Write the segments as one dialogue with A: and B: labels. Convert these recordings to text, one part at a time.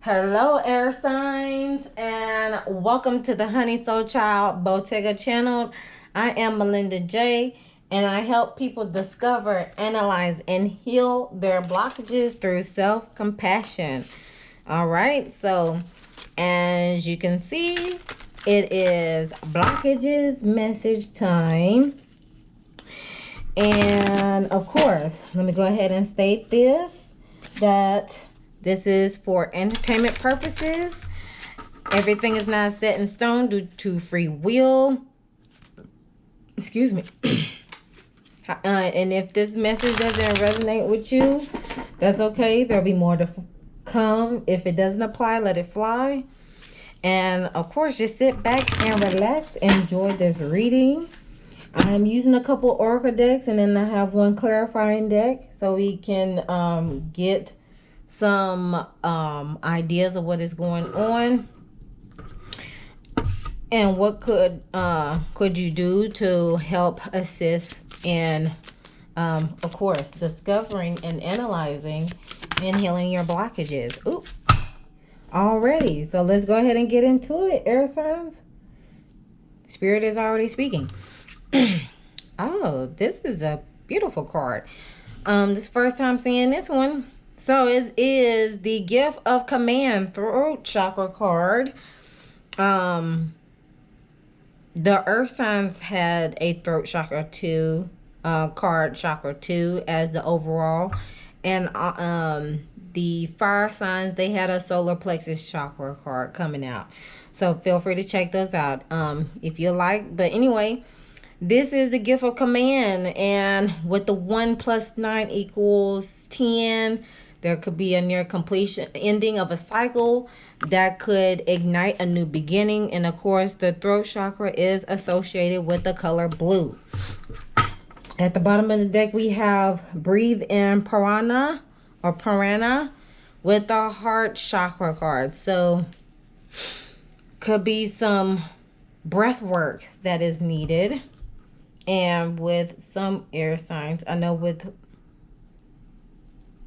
A: Hello, air signs, and welcome to the Honey Soul Child Bottega channel. I am Melinda J, and I help people discover, analyze, and heal their blockages through self-compassion. All right, so as you can see, it is blockages message time. And of course, let me go ahead and state that this is for entertainment purposes. Everything is not set in stone due to free will. Excuse me. And if this message doesn't resonate with you, that's okay. There'll be more to come. If it doesn't apply, let it fly. And of course, just sit back and relax. Enjoy this reading. I'm using a couple oracle decks, and then I have one clarifying deck so we can get some ideas of what is going on and what could you do to help assist in of course discovering and analyzing and healing your blockages. Oop. Alrighty, so let's go ahead and get into it, air signs. Spirit is already speaking. Oh, this is a beautiful card. This is first time seeing this one. So it is the Gift of Command Throat Chakra card. The Earth signs had a Throat Chakra 2 card, Chakra 2 as the overall. And the Fire signs, they had a Solar Plexus Chakra card coming out. So feel free to check those out if you like. But anyway, this is the Gift of Command. And with the 1 + 9 = 10, there could be a near completion ending of a cycle that could ignite a new beginning. And of course, the throat chakra is associated with the color blue. At the bottom of the deck, we have Breathe in Prana with the heart chakra card. So could be some breath work that is needed. And with some air signs, I know with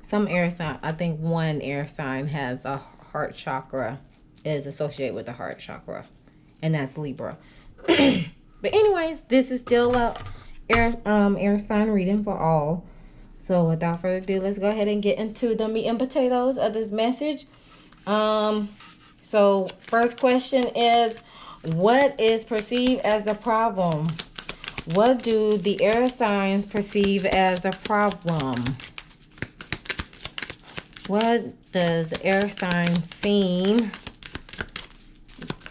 A: some air sign, I think one air sign has a heart chakra, is associated with the heart chakra, and that's Libra. But anyways, this is still a air sign reading for all. So without further ado, let's go ahead and get into the meat and potatoes of this message. So first question is, what is perceived as the problem? What do the air signs perceive as the problem? What does the air sign seem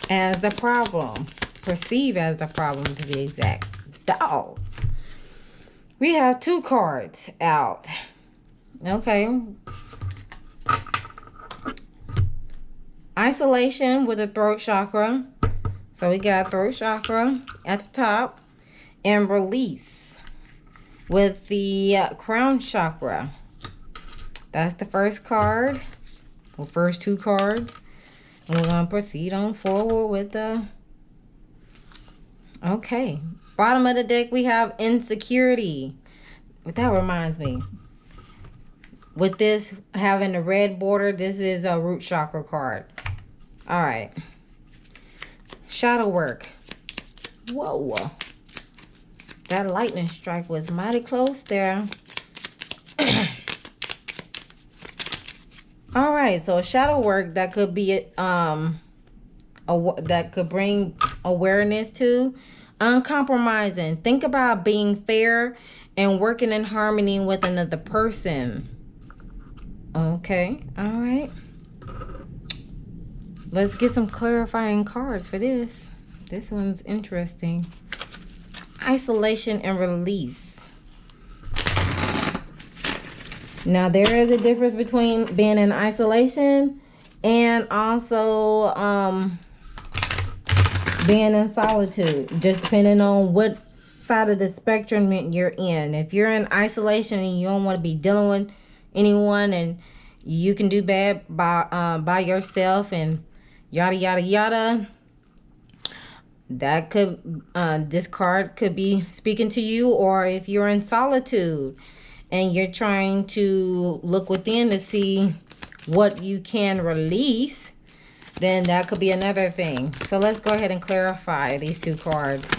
A: as the problem? Perceive as the problem, to be exact. Dog. We have 2 cards out. Okay. Isolation with the throat chakra. So we got throat chakra at the top. And release with the crown chakra. That's the first card. Well, first 2 cards. And we're going to proceed on forward with the... Okay. Bottom of the deck, we have insecurity. That reminds me. With this having the red border, this is a root chakra card. All right. Shadow work. Whoa. That lightning strike was mighty close there. All right, so shadow work that could be that could bring awareness to uncompromising. Think about being fair and working in harmony with another person. Okay, all right. Let's get some clarifying cards for this. This one's interesting. Isolation and release. Now, there is a difference between being in isolation and also being in solitude, just depending on what side of the spectrum you're in. If you're in isolation and you don't want to be dealing with anyone, and you can do bad by yourself and yada yada yada, that could this card could be speaking to you. Or if you're in solitude and you're trying to look within to see what you can release, then that could be another thing. So let's go ahead and clarify these two cards.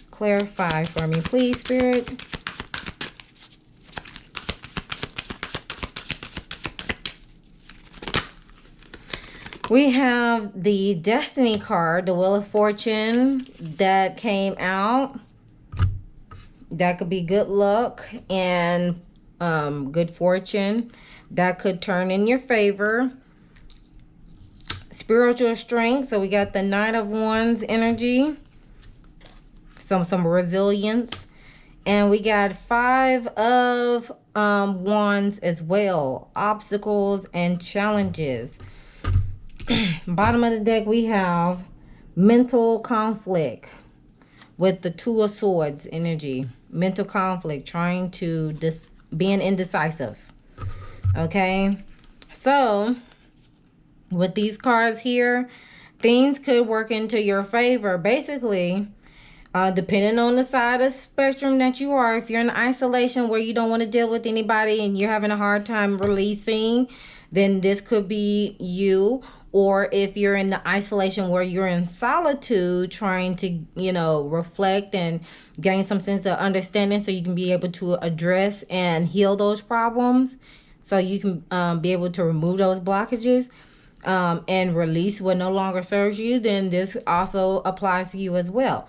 A: Clarify for me, please, Spirit. We have the Destiny card, the Wheel of Fortune that came out. That could be good luck and good fortune. That could turn in your favor. Spiritual strength. So we got the Knight of Wands energy. Some resilience. And we got Five of Wands as well. Obstacles and challenges. Bottom of the deck, we have mental conflict with the Two of Swords energy. Mental conflict, trying to being indecisive. Okay, so with these cards here, things could work into your favor. Basically, depending on the side of the spectrum that you are, if you're in isolation where you don't want to deal with anybody and you're having a hard time releasing, then this could be you. Or if you're in the isolation where you're in solitude, trying to, reflect and gain some sense of understanding so you can be able to address and heal those problems. So you can be able to remove those blockages and release what no longer serves you. Then this also applies to you as well.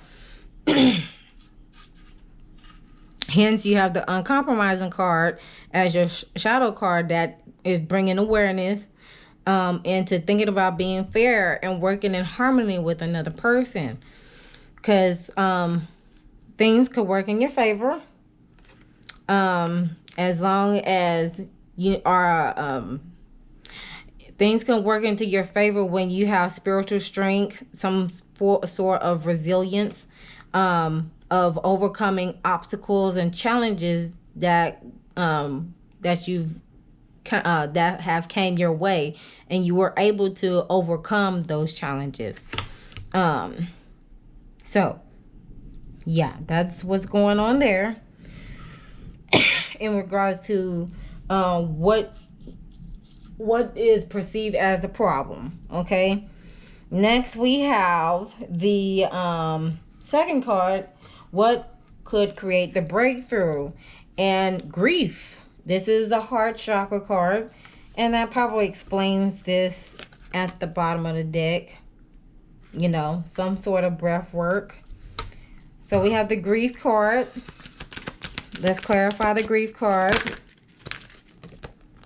A: Hence, you have the Uncompromising card as your shadow card that is bringing awareness into thinking about being fair and working in harmony with another person, because things could work in your favor as long as you are things can work into your favor when you have spiritual strength, some sort of resilience, of overcoming obstacles and challenges that you've that have came your way, and you were able to overcome those challenges. So yeah, that's what's going on there in regards to what is perceived as the problem. Okay, next we have the second card, what could create the breakthrough, and grief. This is the heart chakra card, and that probably explains this at the bottom of the deck. Some sort of breath work. So we have the grief card. Let's clarify the grief card.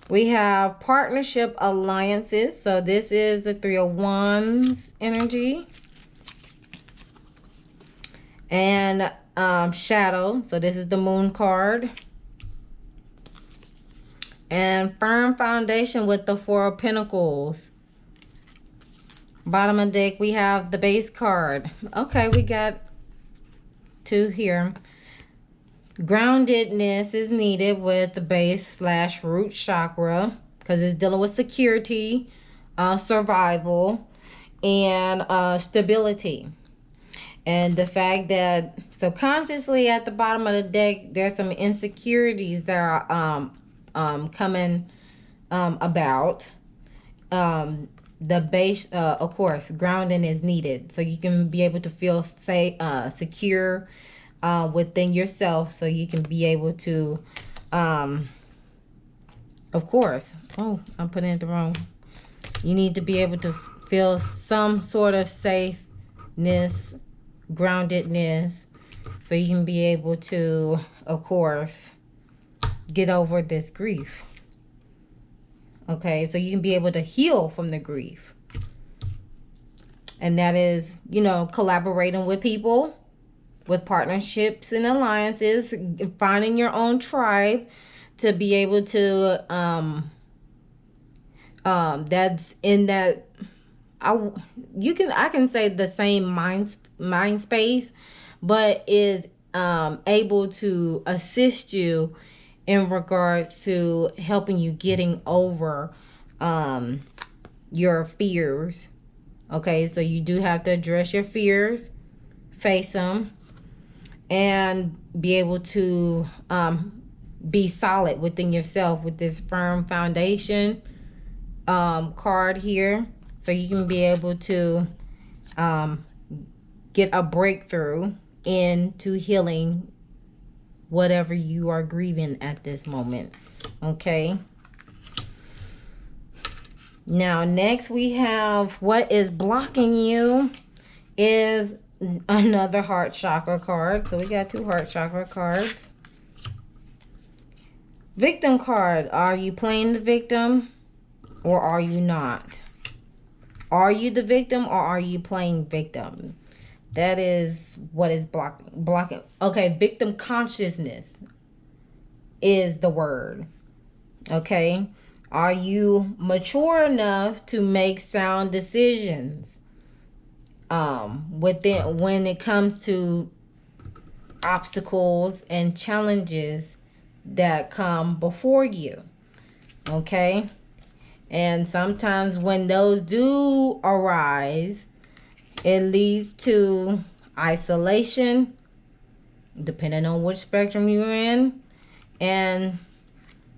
A: We have partnership alliances. So this is the Three of Wands energy. And shadow. So this is the Moon card. And firm foundation with the Four of Pentacles. Bottom of the deck, we have the base card. Okay, we got two here. Groundedness is needed with the base / root chakra, because it's dealing with security, survival, and stability. And the fact that subconsciously at the bottom of the deck, there's some insecurities that are coming about. The base, of course, grounding is needed, so you can be able to feel safe, secure within yourself, so you can be able to, of course, I'm putting it the wrong. You need to be able to feel some sort of safeness, groundedness, so you can be able to, of course, get over this grief. Okay, so you can be able to heal from the grief. And that is, collaborating with people, with partnerships and alliances, finding your own tribe to be able to, that's in that, I can say the same mind space, but is able to assist you in regards to helping you getting over your fears. Okay, so you do have to address your fears, face them, and be able to be solid within yourself with this firm foundation card here, so you can be able to get a breakthrough into healing whatever you are grieving at this moment. Okay. Now, next we have what is blocking you is another heart chakra card. So we got 2 heart chakra cards. Victim card. Are you playing the victim or are you not? Are you the victim or are you playing victim? That is what is blocking. Okay, victim consciousness is the word. Okay. Are you mature enough to make sound decisions when it comes to obstacles and challenges that come before you? Okay. And sometimes when those do arise, it leads to isolation, depending on which spectrum you're in. And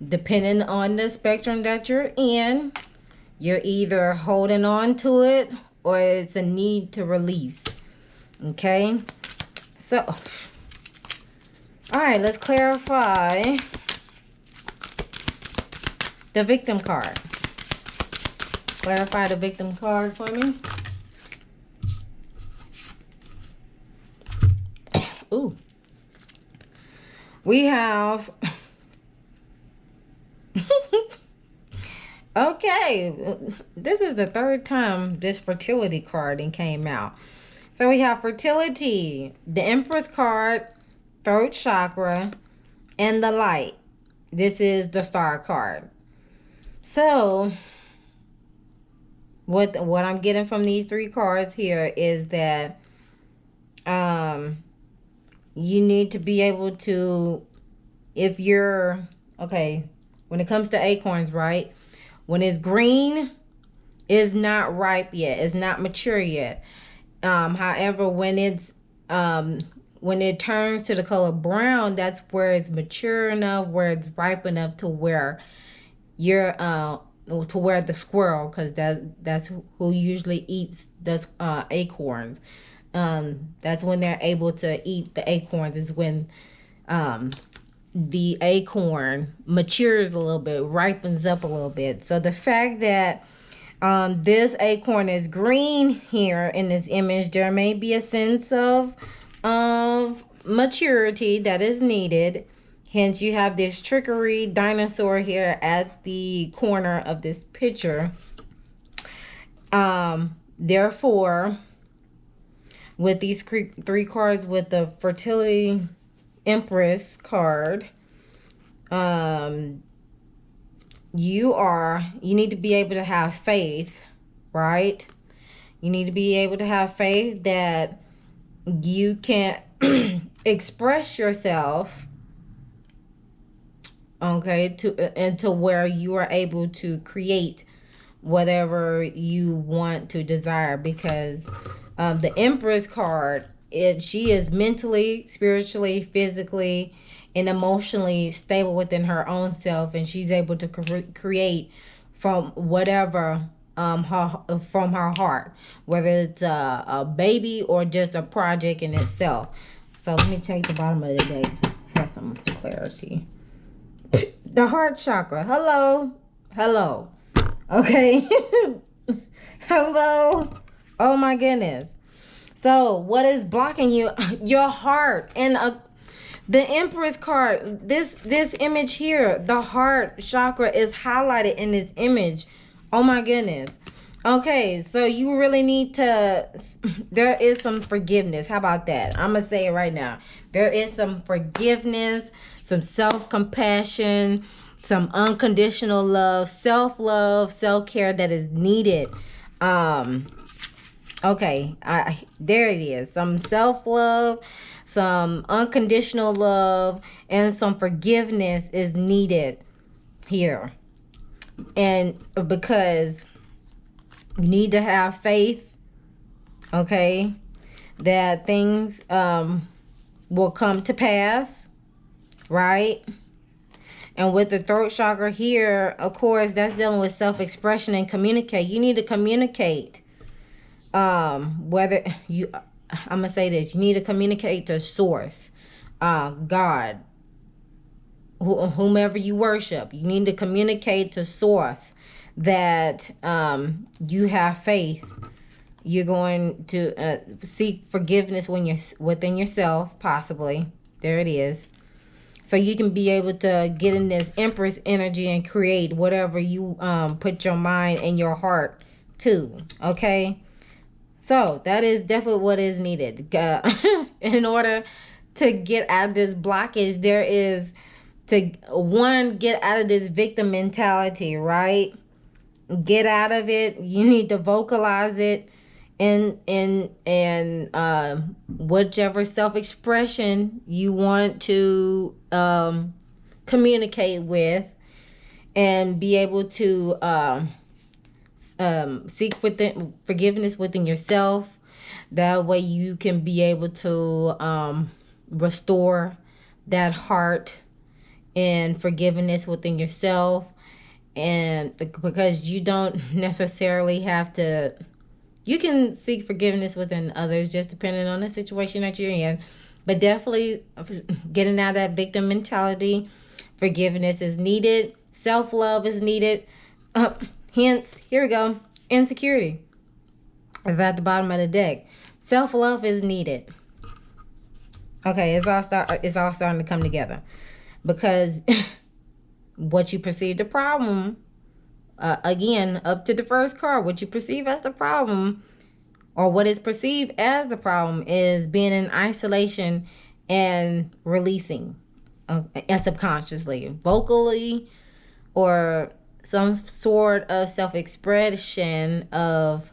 A: depending on the spectrum that you're in, you're either holding on to it or it's a need to release. Okay? So, all right, let's clarify the victim card. Clarify the victim card for me. Ooh. We have... Okay, this is the 3rd time this fertility card came out. So we have fertility, the Empress card, 3rd chakra, and the light. This is the star card. So what I'm getting from these 3 cards here is that you need to be able to, if you're, okay, when it comes to acorns, right? When it's green, it's not ripe yet. It's not mature yet. However, when it turns to the color brown, that's where it's mature enough, where it's ripe enough to where you're to where the squirrel, because that's who usually eats the acorns. That's when they're able to eat the acorns, is when the acorn matures a little bit, ripens up a little bit. So the fact that this acorn is green here in this image, there may be a sense of maturity that is needed. Hence, you have this trickery dinosaur here at the corner of this picture. Therefore, with these 3 cards, with the fertility Empress card, you need to be able to have faith, right? You need to be able to have faith that you can express yourself, okay, to where you are able to create whatever you want to desire, because the Empress card, she is mentally, spiritually, physically, and emotionally stable within her own self, and she's able to create from whatever from her heart, whether it's a baby or just a project in itself. So let me check the bottom of the deck for some clarity. The heart chakra. Hello. Okay. Hello. Oh my goodness. So what is blocking you? Your heart. And the Empress card, this image here, the heart chakra is highlighted in this image. Oh my goodness. Okay, so you really need to, there is some forgiveness. How about that? I'm going to say it right now. There is some forgiveness, some self-compassion, some unconditional love, self-love, self-care that is needed. Okay, there it is. Some self-love, some unconditional love, and some forgiveness is needed here. And because you need to have faith, okay, that things will come to pass, right? And with the throat chakra here, of course, that's dealing with self-expression and communicate. You need to communicate. Whether you, I'm gonna say this, you need to communicate to source, God, whomever you worship. You need to communicate to source that you have faith. You're going to seek forgiveness when you're within yourself, possibly. There it is. So you can be able to get in this Empress energy and create whatever you put your mind and your heart to. Okay? So that is definitely what is needed. In order to get out of this blockage, there is to, one, get out of this victim mentality, right? Get out of it. You need to vocalize it in whichever self-expression you want to communicate with, and be able to seek forgiveness within yourself. That way you can be able to restore that heart and forgiveness within yourself. And because you don't necessarily have to, you can seek forgiveness within others, just depending on the situation that you're in. But definitely getting out of that victim mentality. Forgiveness is needed. Self-love is needed. Hence, here we go. Insecurity is at the bottom of the deck. Self-love is needed. Okay, it's all starting to come together. Because what you perceive the problem, again, up to the first card, what you perceive as the problem, or what is perceived as the problem, is being in isolation and releasing, subconsciously, vocally, or some sort of self-expression of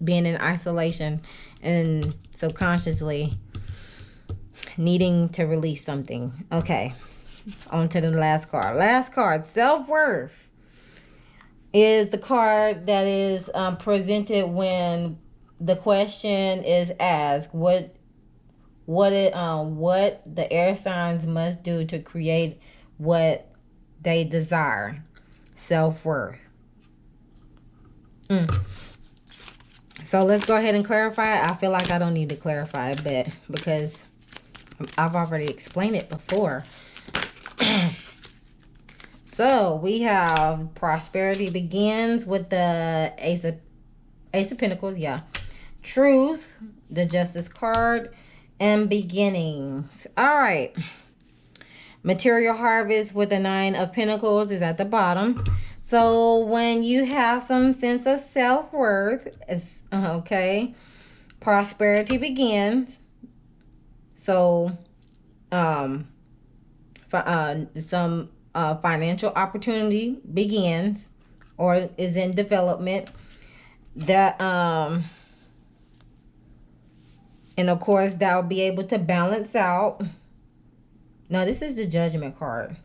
A: being in isolation and subconsciously needing to release something. Okay, on to the last card. Last card, self-worth, is the card that is presented when the question is asked, what the air signs must do to create what they desire. Self-worth. So let's go ahead and clarify. I feel like I don't need to clarify it, but because I've already explained it before. So we have prosperity begins with the Ace of Pentacles, yeah. Truth, the Justice card, and beginnings. All right. Material harvest with the Nine of Pentacles is at the bottom. So when you have some sense of self-worth, it's okay. Prosperity begins. So some financial opportunity begins or is in development. That and of course that will be able to balance out. No, this is the Judgment card.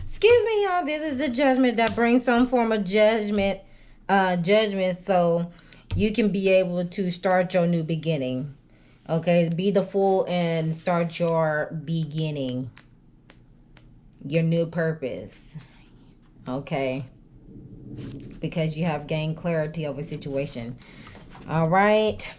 A: Excuse me, y'all. This is the Judgment that brings some form of judgment, so you can be able to start your new beginning. Okay, be the Fool and start your beginning, your new purpose. Okay, because you have gained clarity over situation. All right.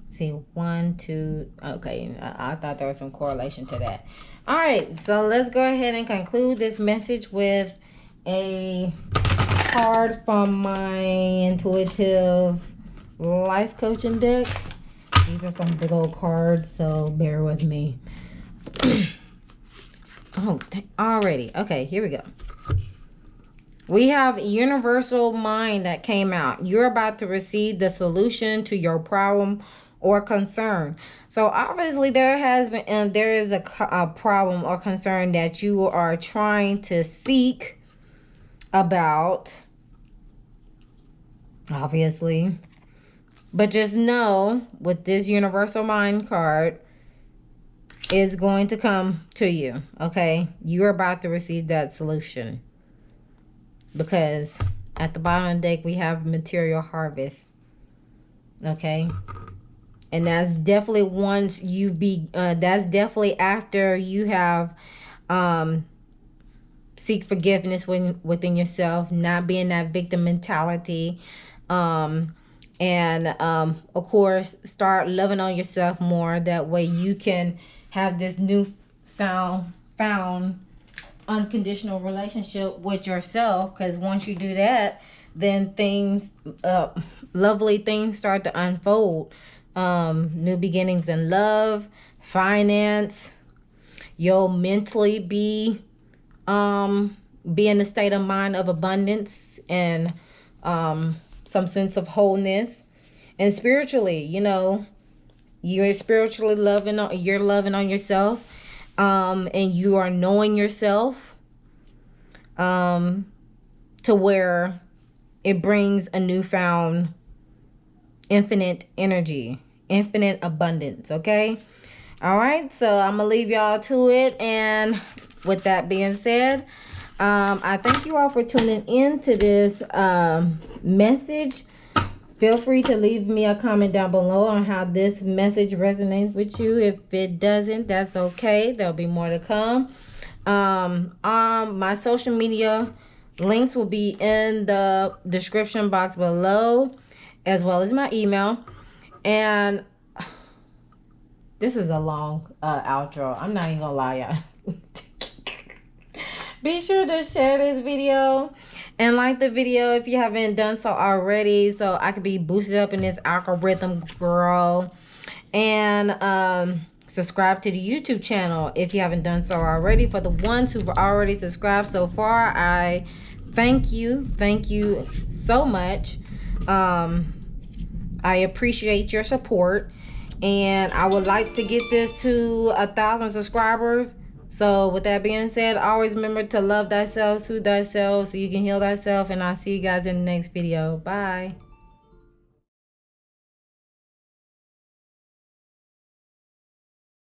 A: See, 1, 2. Okay, I thought there was some correlation to that. All right, so let's go ahead and conclude this message with a card from my intuitive life coaching deck. These are some big old cards, so bear with me. Already. Okay, here we go. We have Universal Mind that came out. You're about to receive the solution to your problem or concern. So obviously there is a problem or concern that you are trying to seek about, obviously. But just know, with this Universal Mind card, it's going to come to you, okay? You're about to receive that solution. Because at the bottom of the deck, we have material harvest, okay? And that's definitely that's definitely after you have seek forgiveness within yourself, not being that victim mentality. And of course, start loving on yourself more. That way you can have this new found unconditional relationship with yourself. Because once you do that, then lovely things start to unfold. New beginnings in love, finance. You'll mentally be in a state of mind of abundance and some sense of wholeness. And spiritually, you're spiritually loving on yourself, and you are knowing yourself to where it brings a newfound infinite energy, infinite abundance. Okay, all right, so I'm gonna leave y'all to it. And with that being said, I thank you all for tuning in to this message. Feel free to leave me a comment down below on how this message resonates with you. If it doesn't, that's okay. There'll be more to come. My social media links will be in the description box below, as well as my email. And this is a long outro. I'm not even gonna lie, y'all. Be sure to share this video and like the video if you haven't done so already, so I could be boosted up in this algorithm, girl. And subscribe to the YouTube channel if you haven't done so already. For the ones who've already subscribed so far, I thank you so much. I appreciate your support, and I would like to get this to 1,000 subscribers. So with that being said, always remember to love thyself, soothe thyself, so you can heal thyself. And I'll see you guys in the next video. Bye.